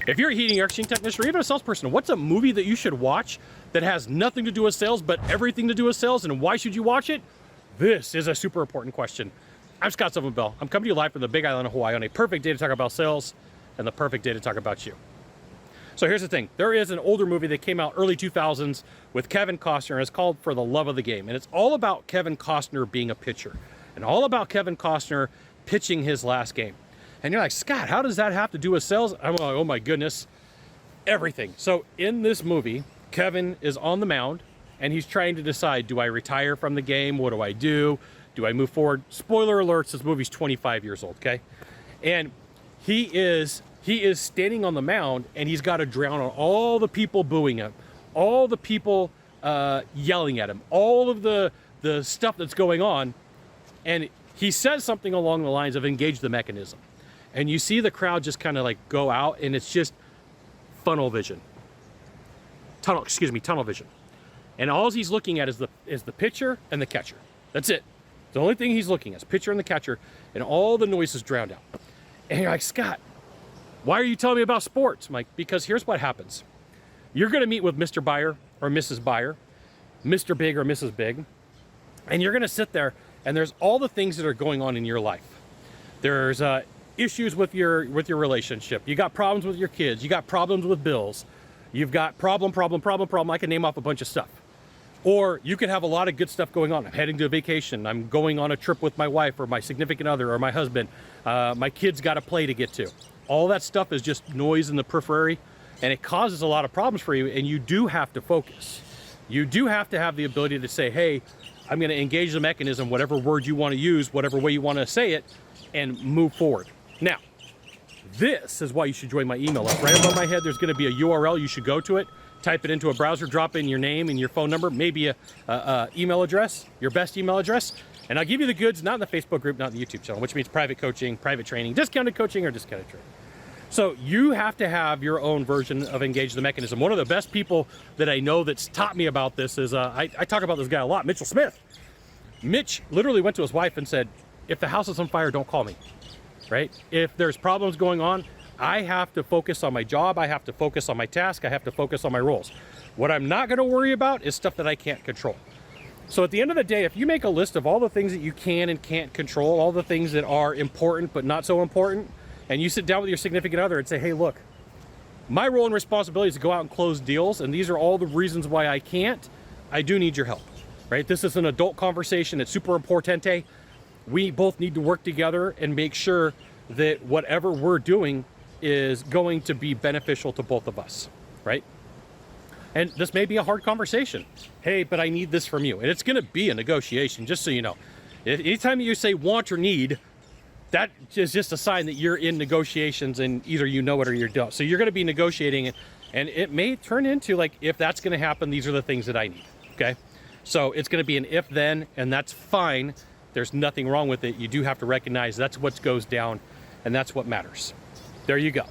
If you're a heating air exchange technician or even a salesperson, what's a movie that you should watch that has nothing to do with sales but everything to do with sales, and why should you watch it? This is a super important question. I'm Scott Bell. I'm coming to you live from the Big Island of Hawaii on a perfect day to talk about sales and the perfect day to talk about you. So here's the thing. There is an older movie that came out early 2000s with Kevin Costner, and it's called For the Love of the Game. And it's all about Kevin Costner being a pitcher and all about Kevin Costner pitching his last game. And you're like, Scott, how does that have to do with sales? I'm like, oh my goodness, everything. So in this movie, Kevin is on the mound and he's trying to decide, do I retire from the game? What do I do? Do I move forward? Spoiler alerts, this movie's 25 years old, okay? And he is standing on the mound and he's got to drown on all the people booing him, all the people yelling at him, all of the stuff that's going on. And he says something along the lines of engage the mechanism. And you see the crowd just kind of like go out, and it's just tunnel vision. And all he's looking at is the pitcher and the catcher. That's it. The only thing he's looking at is pitcher and the catcher, and all the noise is drowned out. And you're like, Scott, why are you telling me about sports? I'm like, because here's what happens. You're going to meet with Mr. Buyer or Mrs. Buyer, Mr. Big or Mrs. Big, and you're going to sit there, and there's all the things that are going on in your life. There's issues with your relationship. You got problems with your kids. You got problems with bills. You've got problem. I can name off a bunch of stuff. Or you could have a lot of good stuff going on. I'm heading to a vacation. I'm going on a trip with my wife or my significant other or my husband. My kids got a play to get to. All that stuff is just noise in the periphery, and it causes a lot of problems for you, and you do have to focus. You do have to have the ability to say, hey, I'm going to engage the mechanism, whatever word you want to use, whatever way you want to say it, and move forward. Now, this is why you should join my email list. Right above my head, there's going to be a URL. You should go to it, type it into a browser, drop in your name and your phone number, maybe a email address, your best email address, and I'll give you the goods, not in the Facebook group, not in the YouTube channel, which means private coaching, private training, discounted coaching, or discounted training. So you have to have your own version of engage the mechanism. One of the best people that I know that's taught me about this is, I talk about this guy a lot, Mitchell Smith. Mitch literally went to his wife and said, if the house is on fire, don't call me, right? If there's problems going on, I have to focus on my job. I have to focus on my task. I have to focus on my roles. What I'm not going to worry about is stuff that I can't control. So at the end of the day, if you make a list of all the things that you can and can't control, all the things that are important but not so important, and you sit down with your significant other and say, hey, look, my role and responsibility is to go out and close deals, and these are all the reasons why I can't, I do need your help, right? This is an adult conversation. It's super importante. We both need to work together and make sure that whatever we're doing is going to be beneficial to both of us, right? And this may be a hard conversation. Hey, but I need this from you. And it's going to be a negotiation, just so you know. Anytime you say want or need, that is just a sign that you're in negotiations, and either you know it or you don't. So you're going to be negotiating, and it may turn into like, if that's going to happen, these are the things that I need, okay? So it's going to be an if then, and that's fine. There's nothing wrong with it. You do have to recognize that's what goes down, and that's what matters. There you go.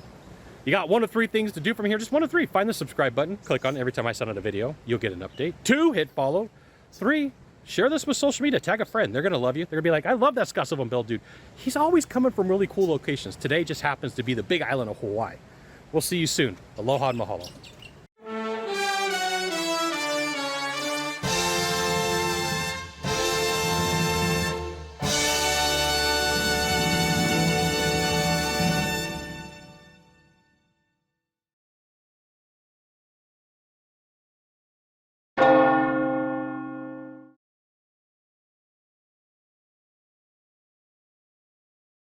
You got 1 of 3 things to do from here. Just 1 of 3. Find the subscribe button. Click on it every time I send out a video. You'll get an update. 2, hit follow. 3, share this with social media. Tag a friend. They're going to love you. They're going to be like, I love that Scott Bell dude. He's always coming from really cool locations. Today just happens to be the Big Island of Hawaii. We'll see you soon. Aloha and mahalo.